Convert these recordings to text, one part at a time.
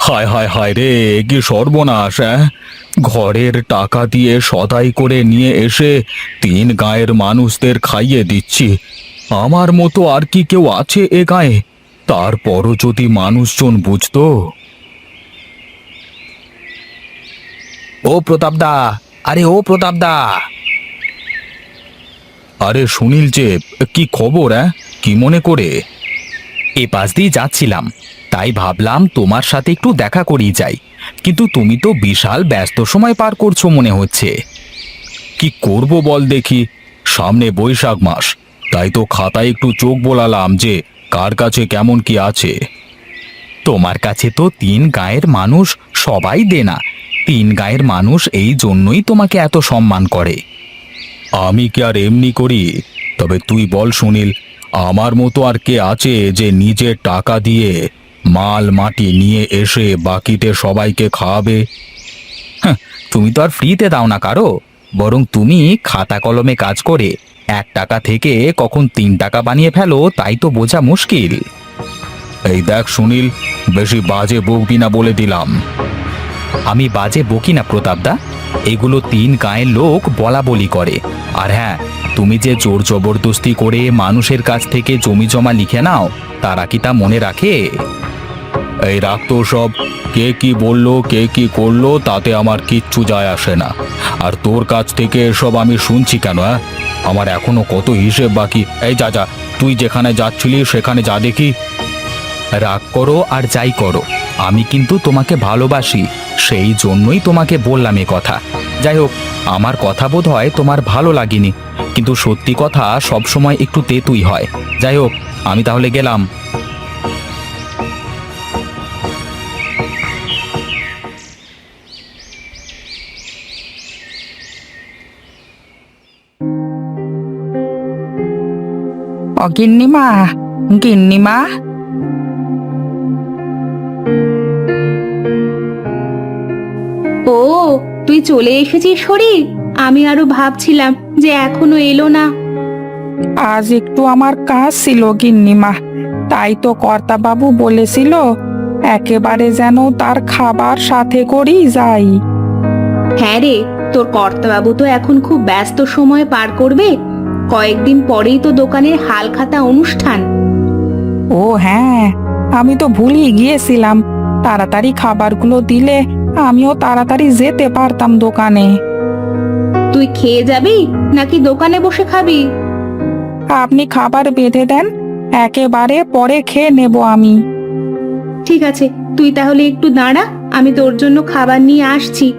হায় হায় হায় রে, কি সর্বনাশ! ঘরের টাকা দিয়ে সদাই করে নিয়ে এসে তিন গাঁয়ের মানুষদের খাইয়ে দিচ্ছি। আমার মতো আর কি কেউ আছে এ গাঁয়ে? তারপরও যদি মানুষজন বুঝতো। ও প্রতাপদা, আরে ও প্রতাপদা! আরে সুনীল যে, কি খবর? কি মনে করে? এ পাশ দিয়ে যাচ্ছিলাম, তাই ভাবলাম তোমার সাথে একটু দেখা করেই যাই। কিন্তু তুমি তো বিশাল ব্যস্ত সময় পার করছো মনে হচ্ছে। কি করব বল দেখি, সামনে বৈশাখ মাস, তাই তো খাতায় একটু চোখ বোলালাম যে কার কাছে কেমন কি আছে। তোমার কাছে তো তিন গাঁয়ের মানুষ সবাই দেনা। তিন গাঁয়ের মানুষ এই জন্যই তোমাকে এত সম্মান করে। আমি কি আর এমনি করি? তবে তুই বল সুনীল, আমার মতো আর কে আছে যে নিজের টাকা দিয়ে মাল মাটি নিয়ে এসে বাকিতে সবাইকে খাওয়াবে? হ্যাঁ, তুমি তো আর ফ্রিতে দাও না কারো, বরং তুমি খাতা কলমে কাজ করে 1 টাকা থেকে কখন 3 টাকা বানিয়ে ফেলো, তাই তো বোঝা মুশকিল। এই দেখ সুনীল, বেশি বাজে বকবি না বলে দিলাম। আমি বাজে বকি না প্রতাপদা, এগুলো তিন গাঁয়ের লোক বলা বলি করে। আর হ্যাঁ, তুমি যে জোর জবরদস্তি করে মানুষের কাছ থেকে জমি জমা লিখে নাও, তারা কি তা মনে রাখে? এই রাখতো সব, কে কি বললো কে কি করলো তাতে আমার কিচ্ছু যায় আসে না। আর তোর কাছ থেকে এসব আমি শুনছি কেন? আমার এখনো কত হিসেব বাকি। এই যা যা, তুই যেখানে যাচ্ছিলি সেখানে যা দেখি। রাগ করো আর যাই করো, আমি কিন্তু তোমাকে ভালোবাসি, সেই জন্যই তোমাকে বললাম এ কথা। যাই হোক, আমার কথা বোধ হয় তোমার ভালো লাগেনি, কিন্তু সত্যি কথা সবসময় একটু তেতুই হয়। যাই হোক, আমি তাহলে গেলাম। ও গিন্নিমা, গিন্নিমা, ও, তুই চলে এসেছিস হরি। আমি আরো ভাবছিলাম যে এখনো এলো না। আজ একটু আমার কাজ ছিল গিন্নিমা, তাই তো কর্তাবাবু বলেছিল একেবারে যেন তার খাবার সাথে করেই যাই। হ্যাঁ রে, তোর কর্তাবাবু তো এখন খুব ব্যস্ত সময় পার করবে। কয়েকদিন পরেই তো দোকানের হালখাতা অনুষ্ঠান। ও হ্যাঁ, আমি তো ভুলেই গিয়েছিলাম। তাড়াতাড়ি খাবারগুলো দিলে আমিও তাড়াতাড়ি যেতে পারতাম দোকানে। তুই খেয়ে যাবি নাকি দোকানে বসে খাবি? আপনি খাবার বেঁধে দেন, একেবারে পরে খেয়ে নেব আমি। ঠিক আছে, তুই তাহলে একটু দাঁড়া, আমি তোর জন্য খাবার নিয়ে আসছি।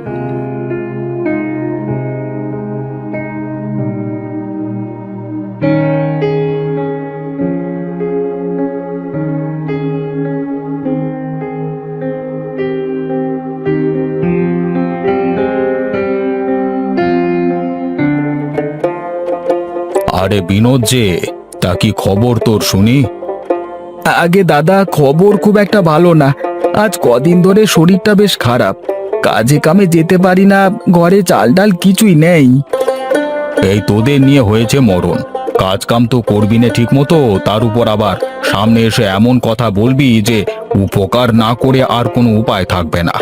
আরে বিনোদ যে, তা কি খবর তোর শুনি? আগে দাদা, খবর খুব একটা ভালো না। আজ কদিন ধরে শরীরটা বেশ খারাপ, কাজে কামে যেতে পারি না, ঘরে চাল ডাল কিছুই নেই। এই তোদের নিয়ে হয়েছে মরণ, কাজ কাম তো করবি না ঠিক মতো, তার উপর আবার সামনে এসে এমন কথা বলবি যে উপকার না করে আর কোনো উপায় থাকবে না।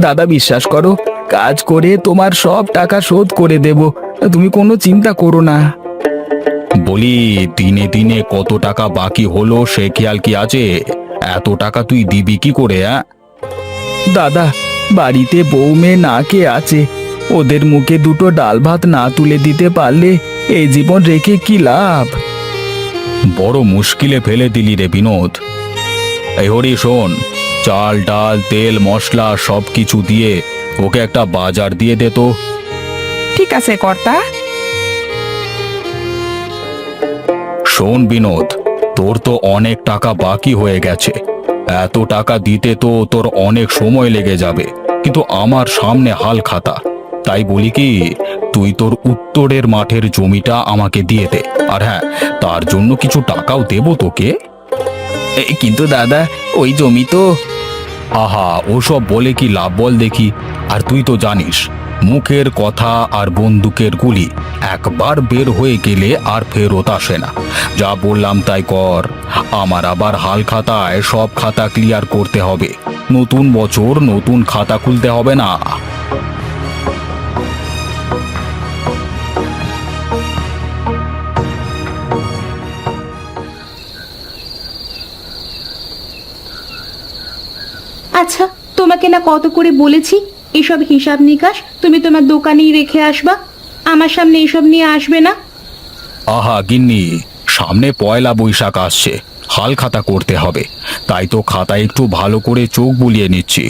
দাদা বিশ্বাস করো, কাজ করে তোমার সব টাকা শোধ করে দেব, তুমি কোনো চিন্তা করো না। বলি, দিনে দিনে কত টাকা বাকি হলো সে খেয়াল কি আছে? এত টাকা তুই দিবি কি করে? দাদা, বাড়িতে বউ মেয়ে না কে আছে, ওদের মুখে দুটো ডাল ভাত না তুলে দিতে পারলে এই জীবন রেখে কি লাভ? বড় মুশকিলে ফেলে দিলি রে বিনোদ। এই হরি শোন, চাল ডাল তেল মশলা সব কিছু দিয়ে ওকে একটা বাজার দিয়ে দে তো। ঠিক আছে কর্তা। শোন বিনোদ, তোর তো অনেক টাকা বাকি হয়ে গেছে, এত টাকা দিতে তো তোর অনেক সময় লেগে যাবে, কিন্তু আমার সামনে হাল খাতা, তাই বলি কি, তুই তোর উত্তরের মাঠের জমিটা আমাকে দিয়ে দে। আর হ্যাঁ, তার জন্য কিছু টাকাও দেব তোকে। কিন্তু দাদা, ওই জমি তো। আহা, ওসব বলে কি লাভ বল দেখি? আর তুই তো জানিস, মুখের কথা আর বন্দুকের গুলি একবার বের হয়ে গেলে আর ফেরত আসে না। যা বললাম তাই কর, আমার আবার হাল খাতায় সব খাতা ক্লিয়ার করতে হবে। নতুন বছর নতুন খাতা খুলতে হবে না? আচ্ছা, তোমাকে না কত করে বলেছি এসব হিসাব নিকাশ তুমি তোমার দোকানেই রেখে আসবা, আমার সামনে এসব নিয়ে আসবে না। আহা গিন্নি, সামনে পয়লা বৈশাখ আসছে, হাল খাতা করতে হবে। তাই তো খাতায় একটু ভালো করে চোখ বুলিয়ে নিচ্ছি।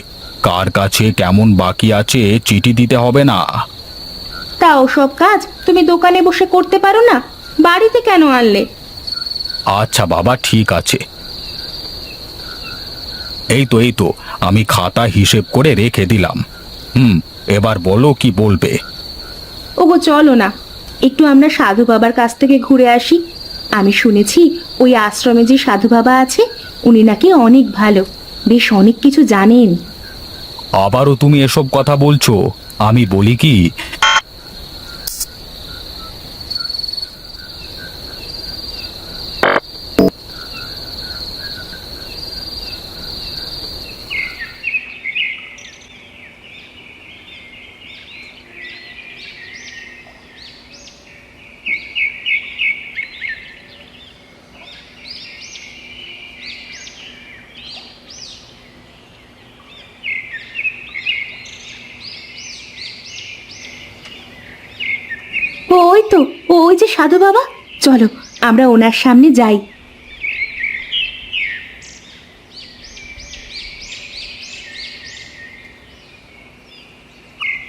কার কাছে কেমন বাকি আছে চিঠি দিতে হবে না? তা ওসব কাজ তুমি দোকানে বসে করতে পারো না, বাড়িতে কেন আনলে? আচ্ছা বাবা, ঠিক আছে। এই তো আমি খাতা হিসেব করে রেখে দিলাম। এবার বলো কি বলবে? ওগো চলো না, একটু আমরা সাধু বাবার কাছ থেকে ঘুরে আসি। আমি শুনেছি ওই আশ্রমে যে সাধু বাবা আছে উনি নাকি অনেক ভালো, বেশ অনেক কিছু জানেন। আবারও তুমি এসব কথা বলছো? আমি বলি কি, ওই তো, ওই যে সাধু বাবা, চলো আমরা ওনার সামনে যাই।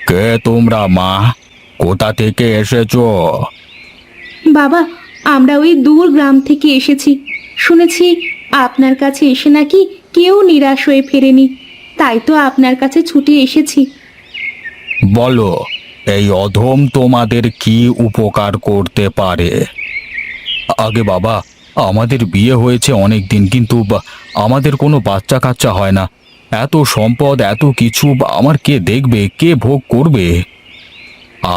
কে তোমরা মা? কোথা থেকে এসেছো? বাবা, আমরা ওই দূর গ্রাম থেকে এসেছি। শুনেছি আপনার কাছে এসে নাকি কেউ নিরাশ হয়ে ফেরেনি, তাই তো আপনার কাছে ছুটে এসেছি। বলো, এই অধম তোমাদের কি উপকার করতে পারে? আগে বাবা, আমাদের বিয়ে হয়েছে অনেক দিন, কিন্তু আমাদের কোনো বাচ্চা কাচ্চা হয় না। এত সম্পদ, এত কিছু আমার কে দেখবে, কে ভোগ করবে?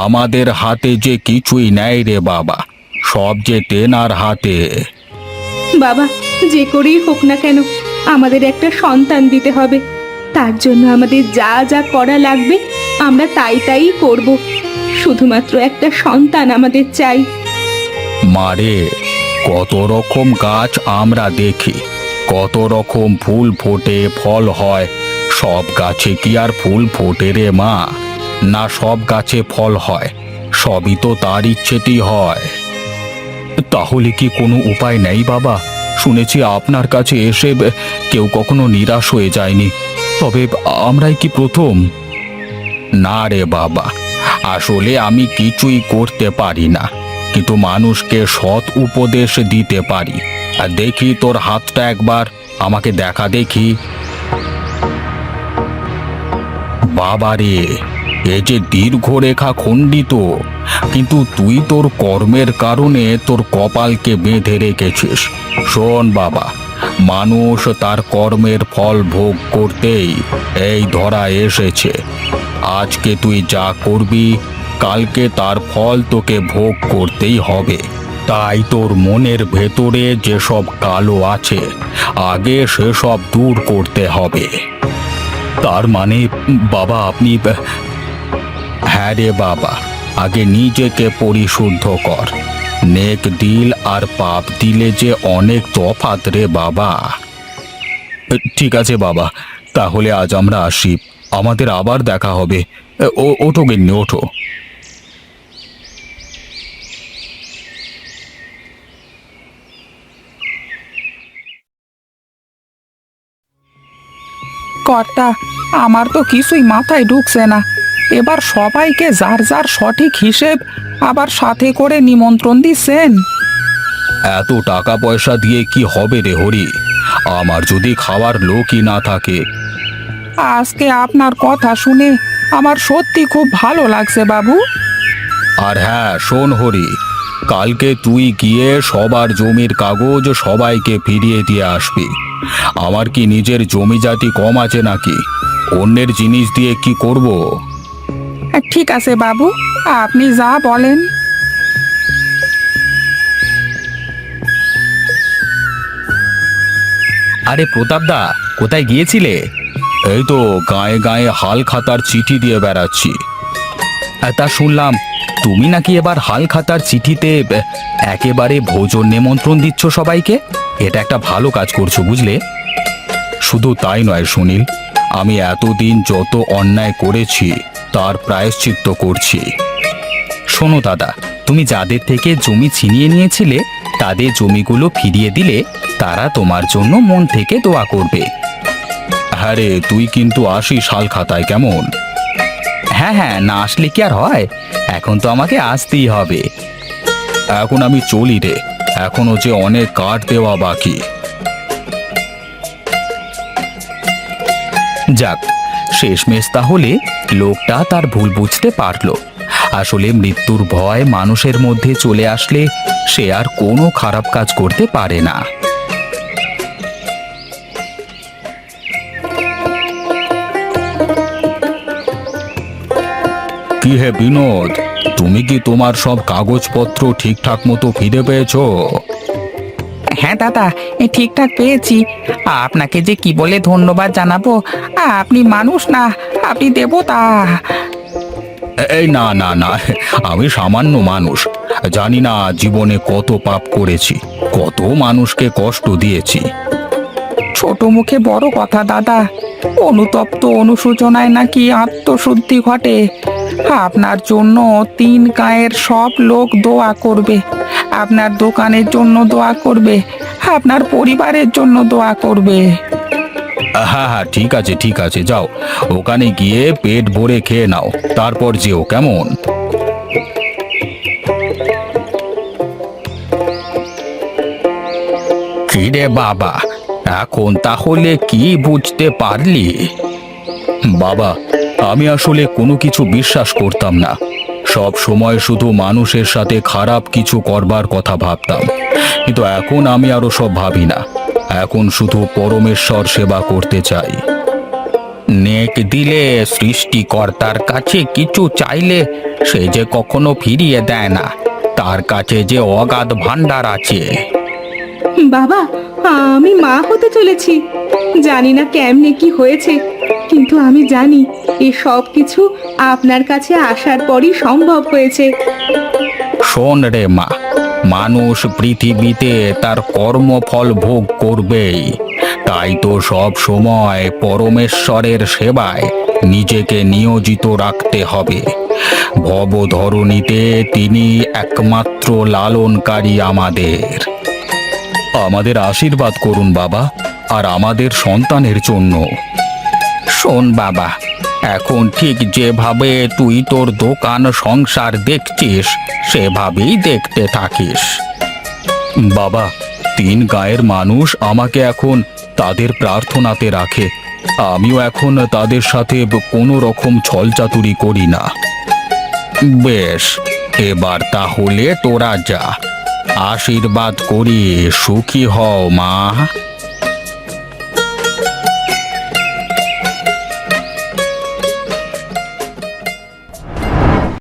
আমাদের হাতে যে কিছুই নেই রে বাবা, সব যে তেনার হাতে। বাবা, যে করেই হোক না কেন আমাদের একটা সন্তান দিতে হবে। তার জন্য আমাদের যা যা করা লাগবে আমরা তাই করব। শুধুমাত্র একটা সন্তান আমাদের চাই। মারে, কত রকম গাছ আমরা দেখি, কত রকম ফুল ফোটে, ফল হয়। সব গাছে কি আর ফুল ফোটে রে মা? না, সব গাছে ফল হয়, সবই তো তার ইচ্ছেতেই হয়। তাহলে কি কোনো উপায় নেই বাবা? শুনেছি আপনার কাছে এসে কেউ কখনো নিরাশ হয়ে যায়নি, তবে আমরাই কি প্রথম? না রে বাবা, আসলে আমি কিছুই করতে পারি না, কিন্তু মানুষকে সৎ উপদেশ দিতে পারি। আর দেখি তোর হাতটা একবার আমাকে দেখা দেখি। বাবারে, এ যে দীর্ঘ রেখা খণ্ডিত, কিন্তু তুই তোর কর্মের কারণে তোর কপালকে বেঁধে রেখেছিস। শোন বাবা, মানুষ তার কর্মের ফল ভোগ করতেই এই ধরা এসেছে। আজকে তুই যা করবি, কালকে তার ফল তোকে ভোগ করতেই হবে। তাই তোর মনের ভেতরে যেসব কালো আছে, আগে সেসব দূর করতে হবে। তার মানে বাবা আপনি? হ্যাঁ রে বাবা, আগে নিজেকে পরিশুদ্ধ কর। নেক দিল আর পাপ দিলে যে অনেক তফাৎ রে বাবা। ঠিক আছে বাবা, তাহলে আজ আমরা আসি, আমাদের আবার দেখা হবে। ওঠো গিন্নি, ওঠো। কর্তা, আমার তো কিছুই মাথায় ঢুকছে না। এবার সবাইকে যার যার সঠিক হিসেব আবার সাথে করে নিমন্ত্রণ দিচ্ছেন। এত টাকা পয়সা দিয়ে কি হবে রে হরি? আমার যদি খাওয়ার লোকই না থাকে। আজকে আপনার কথা শুনে আমার সত্যি খুব ভালো লাগছে বাবু। আর হ্যাঁ শোন হরি, কালকে তুই গিয়ে সবার জমির কাগজ সবাইকে ফিরিয়ে দিয়ে আসবি। আমার কি নিজের জমি জাতি কম আছে নাকি? অন্যের জিনিস দিয়ে কি করব? ঠিক আছে বাবু, আপনি যা বলেন। আরে প্রতাপদা, কোথায় গিয়েছিলে? এই তো গায়ে গায়ে হাল খাতার চিঠি দিয়ে বেড়াচ্ছি। তা শুনলাম তুমি নাকি এবার হাল খাতার চিঠিতে একেবারে ভোজন নিমন্ত্রণ দিচ্ছ সবাইকে। এটা একটা ভালো কাজ করছো বুঝলে। শুধু তাই নয় সুনীল, আমি এতদিন যত অন্যায় করেছি তার প্রায়শ্চিত্ত করছি। শোনো দাদা, তুমি যাদের থেকে জমি ছিনিয়ে নিয়েছিলে তাদের জমিগুলো ফিরিয়ে দিলে তারা তোমার জন্য মন থেকে দোয়া করবে। হ্যাঁ রে, তুই কিন্তু আসিস হাল খাতায় কেমন? হ্যাঁ হ্যাঁ, না আসলে কি আর হয়, এখন তো আমাকে আসতেই হবে। এখন আমি চলি রে, এখনো যে অনেক কাঠ দেওয়া বাকি। যাক, শেষমেশ তাহলে লোকটা তার ভুল বুঝতে পারলো। আসলে মৃত্যুর ভয় মানুষের মধ্যে চলে আসলে সে আর কোনো খারাপ কাজ করতে পারে না। কি হে বিনোদ, তুমি কি তোমার সব কাগজপত্র ঠিকঠাক মতো ফিরে পেয়েছো? হ্যাঁ দাদা, ঠিকঠাক পেয়েছি। আপনাকে যে কি বলে ধন্যবাদ জানাবো, আপনি মানুষ না, আপনি দেবতা। এই না না না, আমি সামান্য মানুষ। জানি না জীবনে কত পাপ করেছি, কত মানুষকে কষ্ট দিয়েছি। ছোট মুখে বড় কথা দাদা, অনুতপ্ত অনুশোচনায় নাকি আত্মশুদ্ধি ঘটে। আপনার জন্য 3 গাঁয়ের সব লোক দোয়া করবে, আপনার দোকানের জন্য দোয়া করবে, আপনার পরিবারের জন্য দোয়া করবে। হ্যাঁ হ্যাঁ, ঠিক আছে ঠিক আছে, যাও ওখানে গিয়ে পেট ভরে খেয়ে নাও, তারপর যেও কেমন। কিরে বাবা, এখন তাহলে কি বুঝতে পারলি? বাবা, আমি আসলে কোনো কিছু বিশ্বাস করতাম না। সব সময় শুধু মানুষের সাথে খারাপ কিছু করবার কথা ভাবতাম, কিন্তু এখন আমি আরো সব ভাবি না। এখন শুধু পরমেশ্বর সেবা করতে চাই। নেক দিলে সৃষ্টিকর্তার কাছে কিছু চাইলে সে যে কখনো ফিরিয়ে দেয় না, তার কাছে যে অগাধ ভান্ডার আছে। বাবা, আমি মা হতে চলেছি। জানি না কেমনে কি হয়েছে, কিন্তু আমি জানি এই সব কিছু আপনার কাছে আসার পরই সম্ভব হয়েছে। শোন রে মা, মানুষ পৃথিবীতে তার কর্মফল ভোগ করবেই। তাই তো সব সময় পরমেশ্বরের সেবায় নিজেকে নিয়োজিত রাখতে হবে। ভবধরণীতে তিনি একমাত্র লালনকারী আমাদের। আমাদের আশীর্বাদ করুন বাবা, আর আমাদের সন্তানের জন্য। শোন বাবা, এখন ঠিক যেভাবে তুই তোর দোকান সংসার দেখছিস সেভাবেই দেখতে থাকিস। বাবা, 3 গাঁয়ের মানুষ আমাকে এখন তাদের প্রার্থনাতে রাখে। আমিও এখন তাদের সাথে কোনো রকম ছলচাতুরি করি না। বেশ, এবার তাহলে তোরা যা। আশীর্বাদ করি, সুখী হও মা।